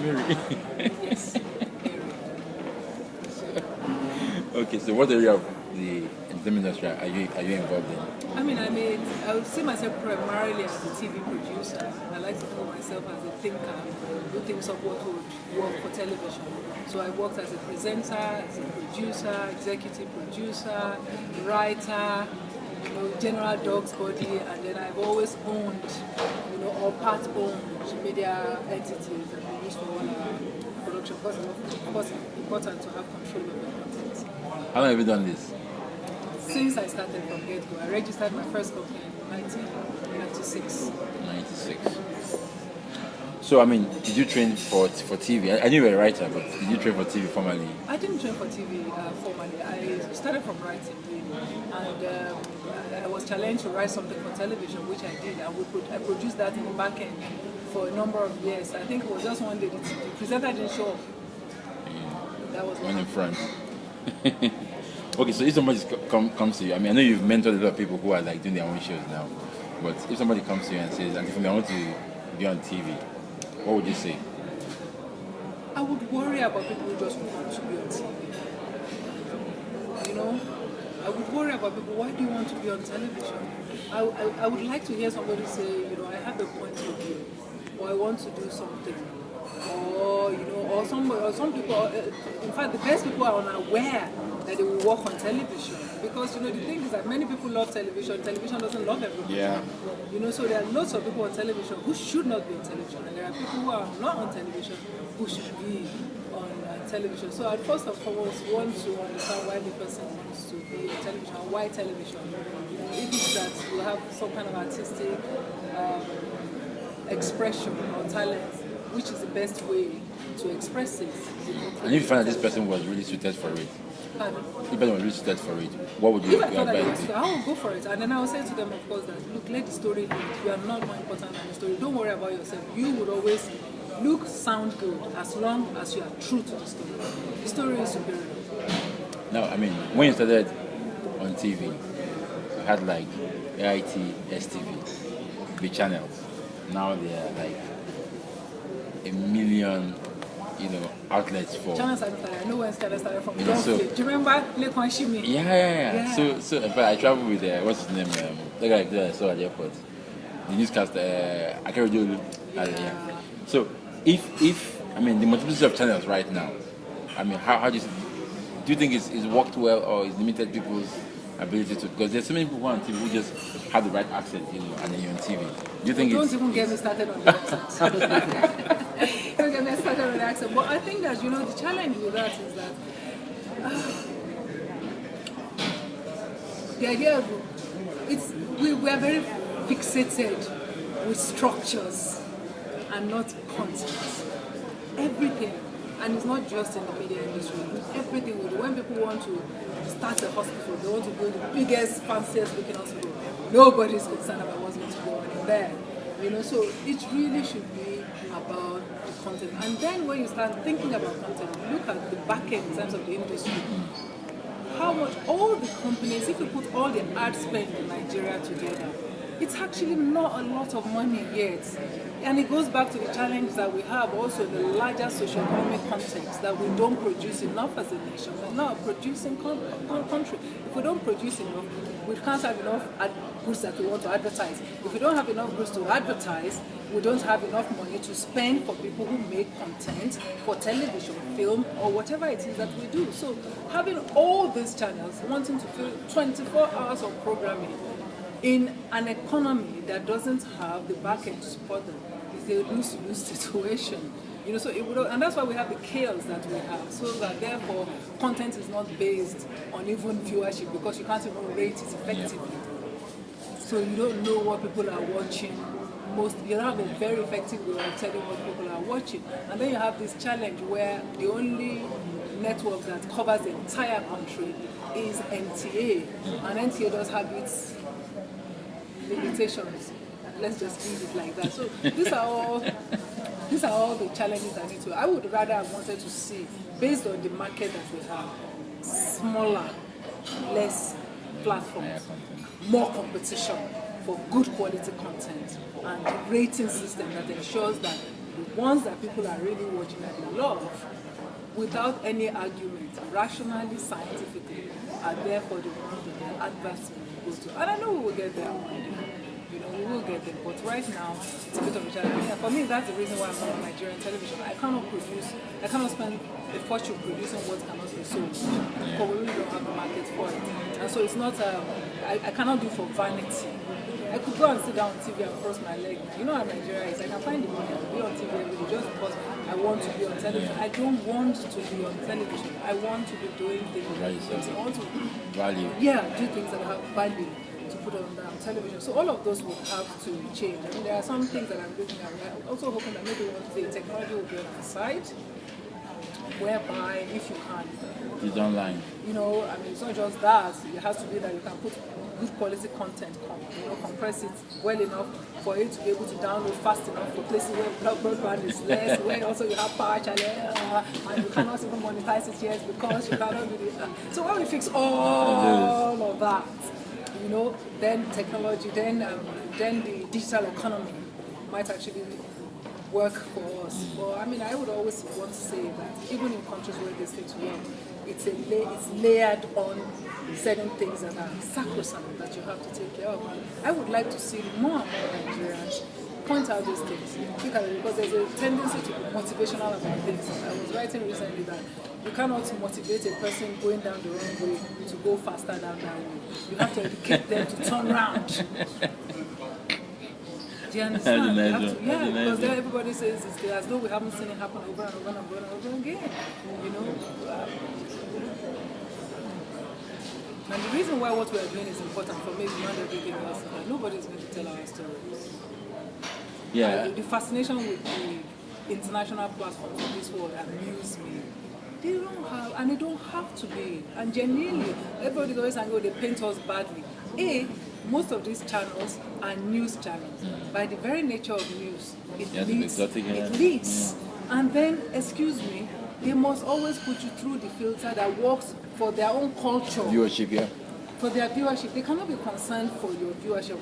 Very. Yes. Okay, so what area of the entertainment industry are you involved in? I mean, I would see myself primarily as a TV producer. I like to think of myself as a thinker who thinks of what would work for television. So I worked as a presenter, as a producer, executive producer, writer, general dog's body, and then I've always owned, or part-owned media entities that we use for all our production. Because of course, it's important to have control of the content. How long have you done this? Since I started from get-go, I registered my first company in 1996. 96. So, I mean, did you train for TV? I knew you were a writer, but did you train for TV formally? I didn't train for TV formally. I started from writing, and I was challenged to write something for television, which I did, and I produced that in the back end for a number of years. I think it was just one day the presenter didn't show up. That was one in front. Okay, so if somebody comes to you, I mean, I know you've mentored a lot of people who are like doing their own shows now, but if somebody comes to you and says, "And if I want to be on TV," what would you say? I would worry about people who just want to be on TV. I would worry about people. Why do you want to be on television? I would like to hear somebody say, I have a point of view, or I want to do something, or some people. In fact, the best people are unaware that they will work on television, because the thing is that many people love television. Television doesn't love everybody. Yeah. So there are lots of people on television who should not be on television, and there are people who are not on television who should be on television. So I first and foremost want to understand why the person wants to be on television, and why television. If it's that you have some kind of artistic expression or talent, which is the best way to express it. And if you find that this person was really suited for it, pardon? if person was really suited for it, what would you advise? I will go for it, and then I will say to them, of course, that look, let the story lead. You are not more important than the story. Don't worry about yourself. You would always look, sound good as long as you are true to the story. The story is superior. Now, I mean, when you started on TV, you had like AIT, STV, big channels. Now they are like a million, outlets for. Channels started. I know when channels started from. So, do you remember Lekwan Shimi? Yeah. So in fact, I traveled with what's his name? The guy that I saw at the airport, the newscaster. I can't do. Yeah. So if I mean the multiplicity of channels right now, I mean how do you think it's worked well, or is limited people's ability to, because there's so many people on TV who just have the right accent, and then you're on TV. Do you think Don't even get me started on the accent. Don't get me started on the accent. But I think that, the challenge with that is that the idea of we are very fixated with structures and not content. Everything. And it's not just in the media industry. Everything we do. When people want to start a hospital, they want to build the biggest, fanciest looking hospital. Nobody's concerned about what's going to go on in there. So it really should be about the content. And then when you start thinking about content, look at the back end in terms of the industry. How much all the companies, if you put all the ad spend in Nigeria together, it's actually not a lot of money yet. And it goes back to the challenge that we have also in the larger socio-economic context, that we don't produce enough as a nation. We're not a producing country. If we don't produce enough, we can't have enough goods that we want to advertise. If we don't have enough goods to advertise, we don't have enough money to spend for people who make content for television, film, or whatever it is that we do. So having all these channels, wanting to fill 24 hours of programming in an economy that doesn't have the back end to support them, is a lose-lose situation. So it would, and that's why we have the chaos that we have, so that therefore content is not based on even viewership, because you can't even rate it effectively. So you don't know what people are watching. You don't have a very effective way of telling what people are watching. And then you have this challenge where the only network that covers the entire country is NTA, and NTA does have its limitations. Let's just leave it like that. So these are all the challenges I need to. I would rather have wanted to see, based on the market that we have, smaller, less platforms, more competition for good quality content, and a rating system that ensures that The ones that people are really watching that they love, without any argument, rationally, scientifically, are there for the ones that the advertisement goes to. And I know we will get there one day. You know, we will get there. But right now, it's a bit of a challenge. And for me, that's the reason why I'm not on Nigerian television. I cannot spend a fortune producing what cannot be sold. Because we really don't have a market for it. And so it's not, I cannot do it for vanity. I could go and sit down on TV and cross my leg. You know how Nigeria is. I can find the money to be on TV every day just because I want to be on television. I don't want to be on television. I want to be doing things. I want to value. Yeah, do things that have value to put on television. So all of those will have to change. I mean, there are some things that I'm looking at. I'm also hoping that maybe one day technology will be on the side, whereby if you can, it's online. You know, I mean, it's not just that. It has to be that you can put good quality content, compress it well enough for it to be able to download fast enough for places where broadband is less, where also you have power challenge, and you cannot even monetize it yet because you cannot do it. So when we fix all of that, you know, then technology, then the digital economy might actually work for us. But I mean, I would always want to say that even in countries where these things work, it's layered on certain things that are sacrosanct that you have to take care of. I would like to see more and more Nigerians point out these things because there's a tendency to be motivational about things. I was writing recently that you cannot motivate a person going down the wrong way to go faster down that way. You have to educate them to turn around. Do you understand? Because then everybody says it's there as though we haven't seen it happen over and over and over and over again. You know? And the reason why what we are doing is important for me beyond everything else is that nobody is going to tell our stories. Yeah. The fascination with the international platforms of this world amuse me. They don't have, and they don't have to be. And genuinely, everybody's always saying, oh, they paint us badly. Most of these channels are news channels. By the very nature of news, it leads. And then, excuse me, they must always put you through the filter that works for their own culture. Viewership, yeah. For their viewership. They cannot be concerned for your viewership.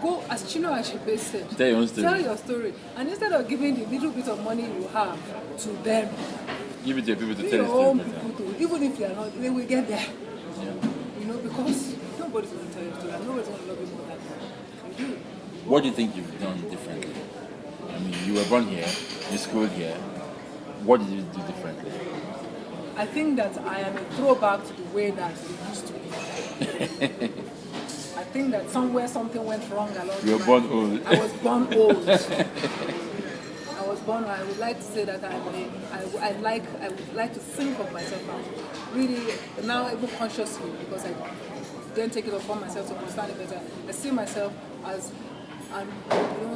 Go, as Chino Achebe said, tell your own story. Tell your story. And instead of giving the little bit of money you have to them, give it to people to tell your own story. people to, even if they are not, they will get there. Yeah. You know, because nobody's going to tell your story and nobody's going to love you more than you do. What do you think you've done differently? I mean, you were born here, you schooled here. What did you do differently? I think that I am a throwback to the way that it used to be. I think that somewhere something went wrong along the line. You were born old. I was born old. I would like to say that I would like to think of myself as really now even consciously, because I didn't take it upon myself to understand it better. I see myself as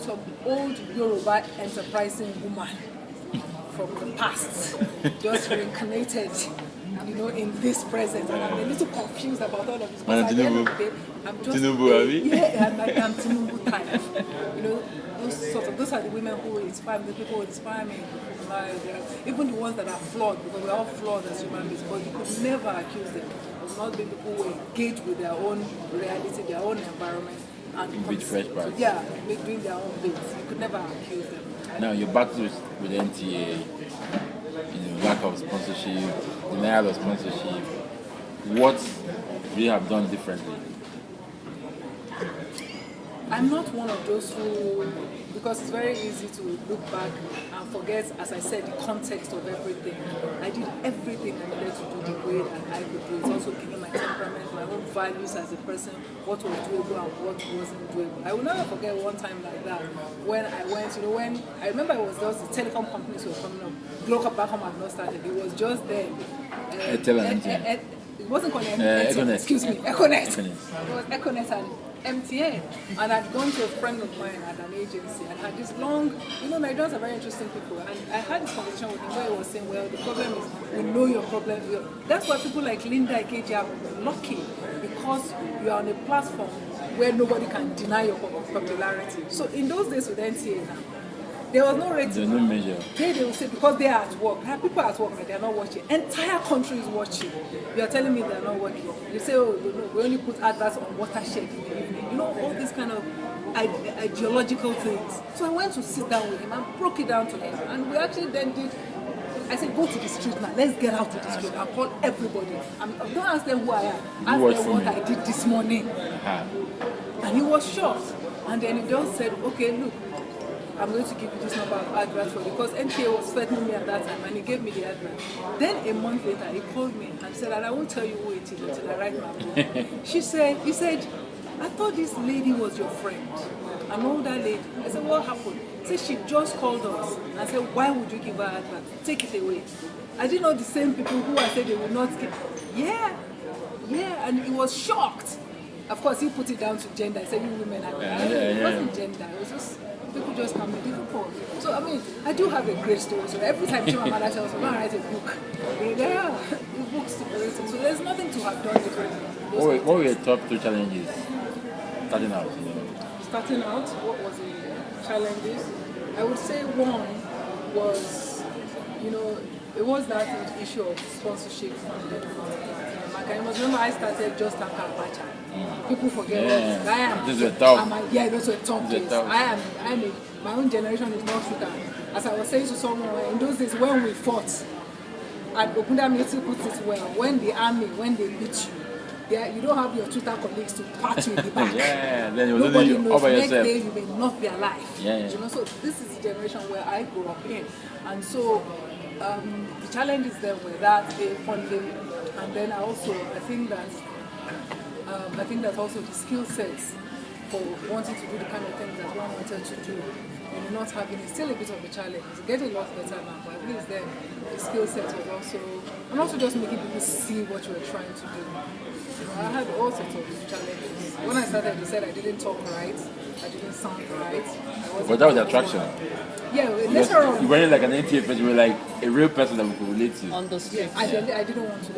some old Yoruba enterprising woman from the past, just reincarnated, in this present. And I'm a little confused about all of this. Because at the end of the day, I'm just I'm Tinubu type. Those are the women who inspire me, the people who inspire me. Even the ones that are flawed, because we're all flawed as human beings, but you could never accuse them of not being people who engage with their own reality, their own environment, and doing their own bits. You could never accuse them. Now your battles with NTA, lack of sponsorship, denial of sponsorship, what do you have done differently? I'm not one of those who, because it's very easy to look back and forget, as I said, the context of everything. I did everything I needed to do the way that I could do. It's also giving my temperament, my own values as a person, what was doable and what wasn't doable. I will never forget one time like that when I went, when I remember it was just the telecom companies were coming up. Globacom had not started. It was just then. It wasn't called Econet. Excuse me, Econet. It was Econet and MTN. And I'd gone to a friend of mine at an agency and had this long, Nigerians are very interesting people. And I had this conversation with him where he was saying, well, the problem is we know your problem. That's why people like Linda Ikeji are lucky, because you are on a platform where nobody can deny your popularity. So in those days with NTA now, there was no rating. There's no measure. They will say, because they are at work. There are people at work, but they are not watching. Entire country is watching. You are telling me they are not working. You say, oh, no, we only put adverts on Watershed in the evening. All these kind of ideological things. So I went to sit down with him and broke it down to him. And we actually then did, I said, go to the street now. Let's get out to the street and call everybody. Don't ask them who I am. Ask them what I did this morning. And he was shocked. And then he just said, okay, look, I'm going to give you this number of adverts for you. Because NTA was threatening me at that time, and he gave me the advert. Then a month later, he called me and said, and I won't tell you who it is until I write my book. He said, I thought this lady was your friend. An older lady. I said, what happened? He said, she just called us. I said, why would you give her advert? Take it away. I didn't know the same people who I said they would not give. Yeah, and he was shocked. Of course, he put it down to gender. He said, you women are It wasn't gender. It was just, people just can be difficult. So, I mean, I do have a great story. So every time my mother tells me, I'm going to write a book. Yeah, the books to create. So there's nothing to have done differently. What were your top 3 challenges starting out? Starting out, what was the challenges? I would say one was, it was that issue of sponsorship funding. I remember I started just after Abacha. People forget what I am. Those were tough. Those were tough days. My own generation is not Twitter. As I was saying to someone, in those days when we fought, and Okunda Meti puts it well, when they beat you, you don't have your Twitter colleagues to pat you in the back. Then you nobody knows. Next day you may not be alive. So this is the generation where I grew up in, and so the challenges there were that funding, and then I think that also the skill sets for wanting to do the kind of things that one wanted to do. Not having it's still a bit of a challenge. It's getting a lot better now, but at least then the skill set was also just making people see what you were trying to do. I had all sorts of challenges. When I started, they said I didn't talk right, I didn't sound right. But that was the attraction. Yeah, later on. You weren't like an NTA person, you were like a real person that we could relate to. On the street. I didn't want to.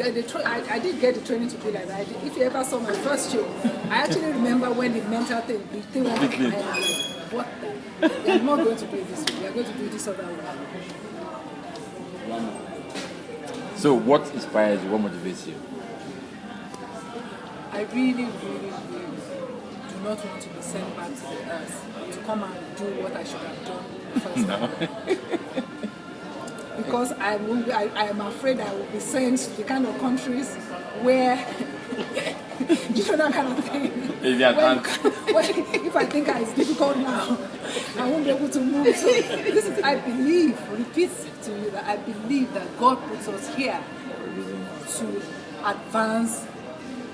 I did get the training to be like that. If you ever saw my first show, I actually remember when the mental thing, the thing went to my head. I was like, what the? We're not going to do it this way. We're going to do this other way. So what inspires you? What motivates you? I really, really, really do not want to be sent back to the earth to come and do what I should have done first. No. Because I am afraid I will be sent to the kind of countries where that kind of thing. If I think it's difficult now, I won't be able to move. So repeat to you that I believe that God puts us here to advance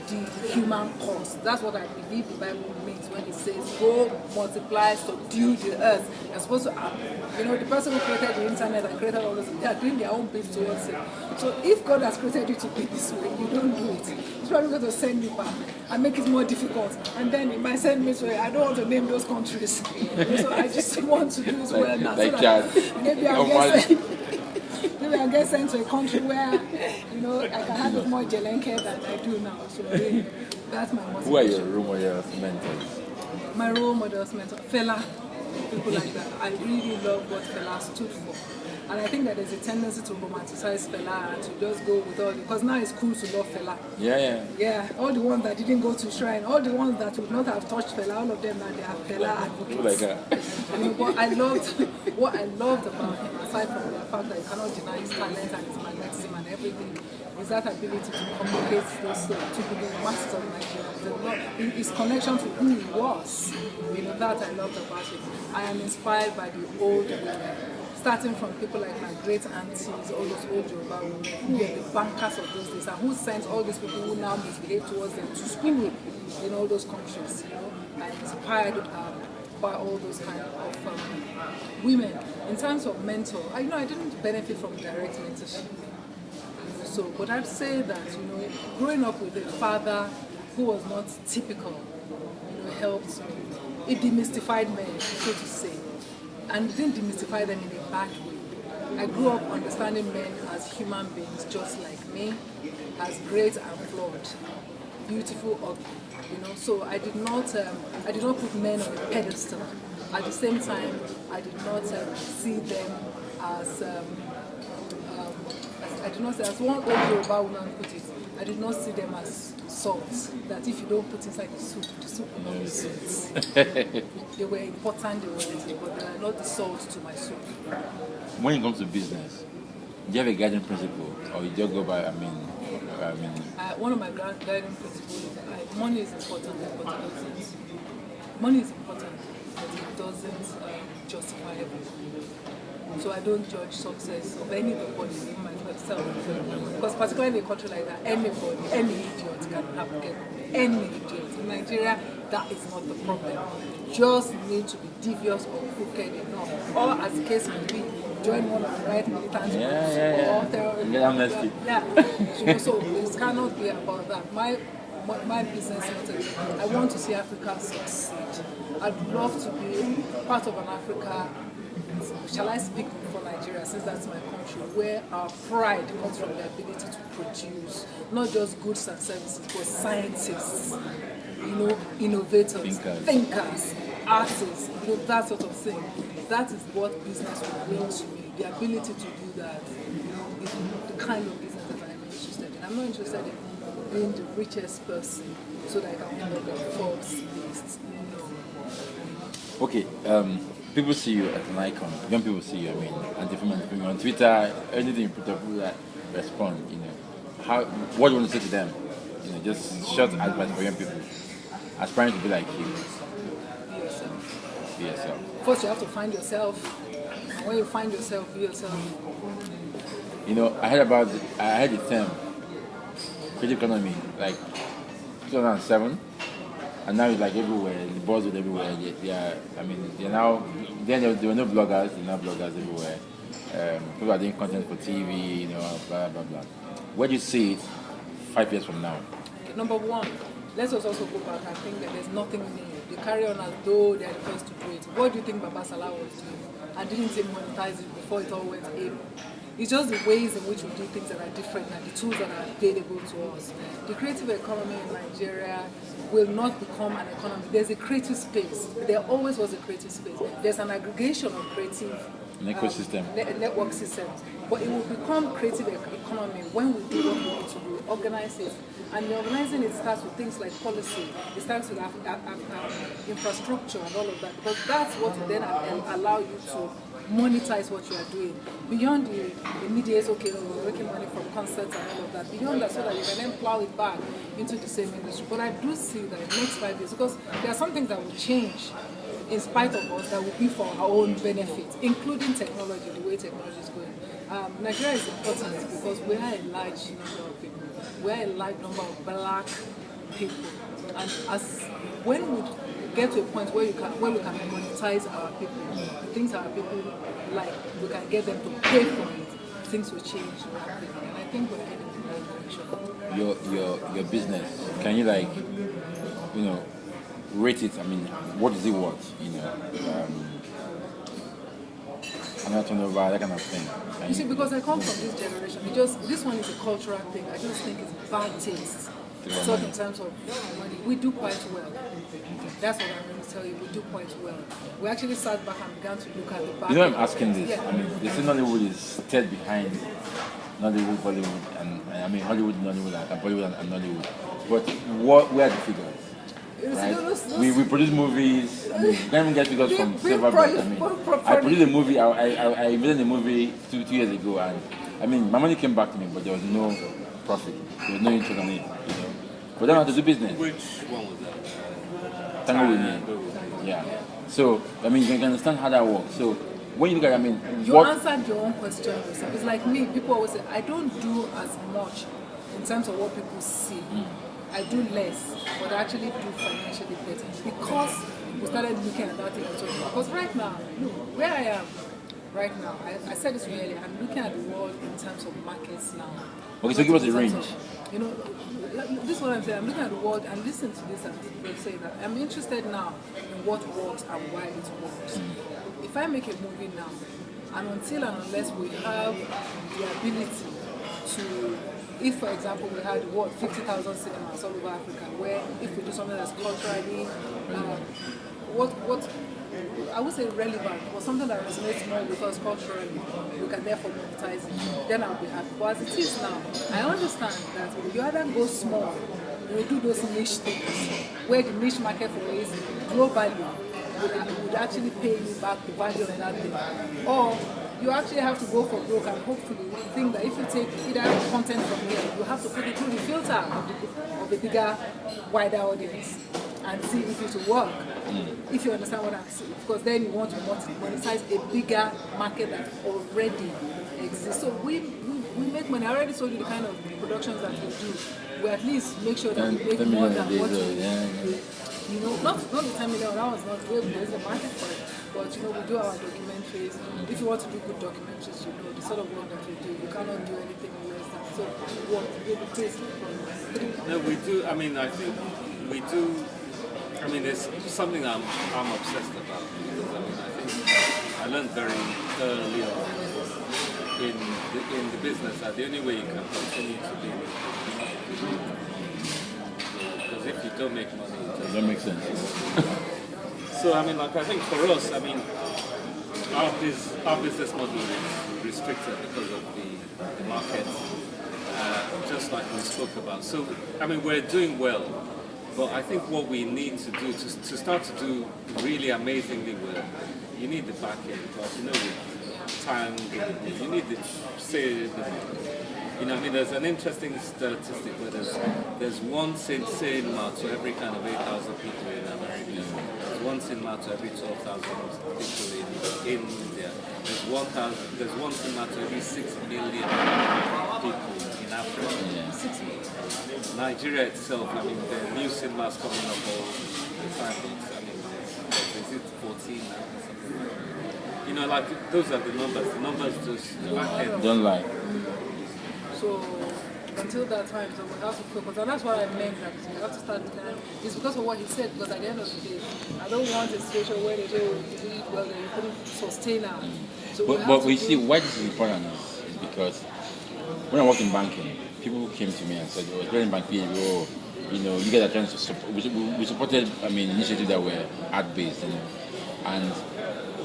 the human cause. That's what I believe the Bible means when it says, go, multiply, subdue the earth. You're supposed to, the person who created the internet and created all this, they are doing their own bit towards it. So if God has created you to be this way, you don't do it. He's probably going to send you back and make it more difficult. And then he might send me to, I don't want to name those countries. So I just want to do it well now. Like so that maybe I'll get sent to a country where, I can have more jelenke than I do now. So really, that's my motivation. Who are your role models, mentors? My role models, Fela, people like that. I really love what Fela stood for. And I think that there's a tendency to romanticize Fela and to just go with all, because now it's cool to love Fela. Yeah, all the ones that didn't go to shrine, all the ones that would not have touched Fela, all of them now they are Fela advocates. What I loved about him, aside from the fact that you cannot deny his talent and his magnetism and everything, is that ability to communicate those to the masses of Nigeria. His connection to who he was, that I loved about him. I am inspired by the old women. Starting from people like my great aunties, all those old Yoruba women who were the bankers of those days and who sent all these people who now misbehave towards them to school in all those countries. I'm inspired by all those kind of women. In terms of mentor, I didn't benefit from direct mentorship. But I'd say that growing up with a father who was not typical, helped me. It demystified men, so to say. And didn't demystify them in a bad way. I grew up understanding men as human beings just like me, as great and flawed, beautiful, ugly. So I did not put men on a pedestal. At the same time, I did not see them as I did not say, as one old Yoruba woman put it, I did not see them as salts, that if you don't put inside the soup will not be sweet. They were important, but they are not the salt to my soup. When it comes to business, do you have a guiding principle, or you just go by? One of my guiding principles is money is important, but it doesn't. Money is important, but it doesn't justify everything. So I don't judge success of anybody, even myself. Because particularly in a country like that, anybody, any idiot can have get any idiot. In Nigeria, that is not the problem. You just need to be devious or crooked enough. Or as the case may be, join one of the right militant groups. Or get amnesty. So it cannot be about that. My business method, I want to see Africa succeed. I'd love to be part of an Africa. Shall I speak for Nigeria, since that's my country, where our pride comes from the ability to produce not just goods and services, but scientists, innovators, thinkers, artists, that sort of thing. That is what business will bring to me. The ability to do that, is the kind of business that I'm interested in. I'm not interested in being the richest person so that I can end up on Forbes list. Okay. People see you as an icon. Young people see you. And on Twitter, anything you put up, people respond. What do you want to say to them? Just short advice for young people aspiring to be like you. Be yourself. Be yourself. First, you have to find yourself. And when you find yourself, be yourself. I heard the term creative economy like 2007. And now it's like everywhere, the buzzword everywhere. They're now. Then there were no bloggers. There are now bloggers everywhere. People are doing content for TV. Blah blah blah. Where do you see it 5 years from now? Number one, let's also go back and think that there's nothing new. They carry on as though they're the first to do it. What do you think Baba Salah was doing? And didn't even monetize it before it all went in. It's just the ways in which we do things that are different and the tools that are available to us. The creative economy in Nigeria will not become an economy. There's a creative space. There always was a creative space. There's an aggregation of creative ecosystem, network systems. But it will become creative economy when we do what we need to do, organize it. And the organizing it starts with things like policy. It starts with infrastructure and all of that. Because that's what will then allow you to monetize what you are doing. Beyond the immediate, we're making money from concerts and all of that. Beyond that, so that you can then plow it back into the same industry. But I do see that in the next 5 years, because there are some things that will change in spite of us that will be for our own benefit, including technology, the way technology is going. Nigeria is important because we are a large number of people. We are a large number of black people. And when we get to a point where we can monetize our people, the things our people like, we can get them to pay for it, things will change rapidly. And I think we're heading in that direction. Your business, can you rate it? What is it worth? Another turnover, that kind of thing. You see, because I come from this generation, this one is a cultural thing. I just think it's bad taste. So in terms of money, we do quite well. That's what I'm going to tell you. We do quite well. We actually sat back and began to look at the back. I'm asking this. Yeah. They say Nollywood is stayed behind Nollywood, Bollywood, and Hollywood, Nollywood, and Bollywood and Nollywood. But where are the figures? Right? We produce movies. We can't even get figures from Silverback. I produced a movie. I invested in a movie two years ago, and my money came back to me, but there was no profit. There was no interest on it. But then I had to do business. Which one was that? Tango with me. Yeah. So you can understand how that works. So when you look at you answered your own question yourself. It's like me. People always say I don't do as much in terms of what people see. I do less, but I actually do financially better because we started looking at that thing. Because right now, look where I am. Right now, I said this earlier. I'm looking at the world in terms of markets now. Okay, so give us a range. This is what I'm saying. I'm looking at the world and listen to this and they say that I'm interested now in what works and why it works. If I make a movie now, and until and unless we have the ability to, if for example we had 50,000 cinemas all over Africa, where if we do something that's culturally, I would say relevant, or something that resonates more with us culturally, we can therefore monetize it, then I'll be happy. But as it is now, I understand that you either go small, you do those niche things, where the niche market for is globally would actually pay you back the value of that thing. Or you actually have to go for broke and hopefully think that if you take either content from here, you have to put it through the filter of a bigger, wider audience and see if it will work. If you understand what I'm saying. Because then you want to monetize a bigger market that already exists. So we make money. I already told you the kind of productions that we do. We at least make sure that we make more than what we you know, not the 10 million, that was not where there's a market for it. But you know, we do our documentaries. If you want to do good documentaries, you know, the sort of work that we do, you cannot do anything less than. So what you'll be crazy. No, we do. I mean, I think we do. I mean, there's something I'm obsessed about, because I mean, I think I learned very early on in the business that the only way you can continue to be, because if you don't make money, That makes sense. so I mean, like, I think for us, I mean, our business model is restricted because of the market, just like we spoke about. So I mean, we're doing well. But I think what we need to do to start to do really amazingly well, you need the back end, because you know, with time, you need the sales. You know, I mean, there's an interesting statistic where there's one cinema to every kind of 8,000 people in America. There's one cinema to every 12,000 people in India. There's one cinema to every 6 million people in Africa. Yeah. Nigeria itself, I mean, the new cinemas coming up all the time. I mean, is it 14 now or something like that? You know, like, those are the numbers. The numbers just Don't lie. So until that time, so we have to focus, and that's what I meant, that we have to start looking at. It's because of what he said, because at the end of the day, I don't want a situation where they say, oh, you do it well, then you couldn't sustain us. So But we see why this is important is because when I worked in banking, people came to me and said, "Oh, it's in bank PA, oh, you know, you guys are trying to support." We supported, I mean, initiatives that were art based, you know, and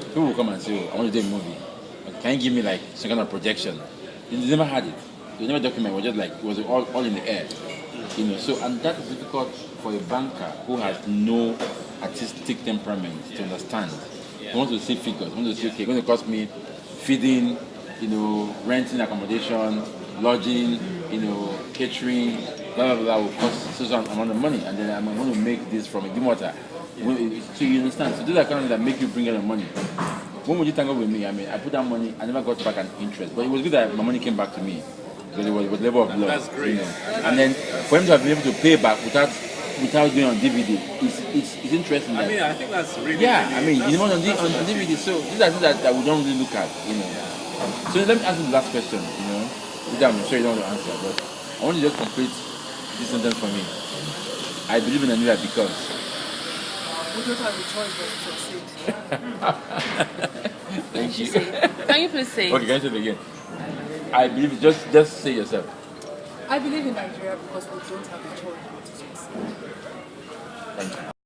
people will come and say, "Oh, I want to do a movie. Can you give me like some kind of projection?" They never had it. They never documented. It was just like it was all in the air, you know. So, and that is difficult for a banker who has no artistic temperament to understand. They want to see figures. They want to see, okay, it's going to cost me feeding, you know, renting, accommodation, lodging, you know, catering, blah blah blah, will cost certain amount of money, and then I'm going to make this from a dim water. So you understand. So these are kind of things that make you bring in the money. When would you tangle with me? I mean, I put that money, I never got back an interest, but it was good that my money came back to me because it was level of love. That's great. You know? And then for him to have been able to pay back without going on DVD, it's interesting. I mean, I think that's really. Yeah, really, I mean, you know, on DVD, so these are things that we don't really look at, you know. So let me ask you the last question, you know, which I'm sure you don't want to answer, but I want you to just complete this sentence for me. I believe in Nigeria because. we don't have a choice but to succeed. Thank you. Can you please say? Okay, can you say it again? I believe, just say yourself. I believe in Nigeria because we don't have a choice but to succeed. Thank you.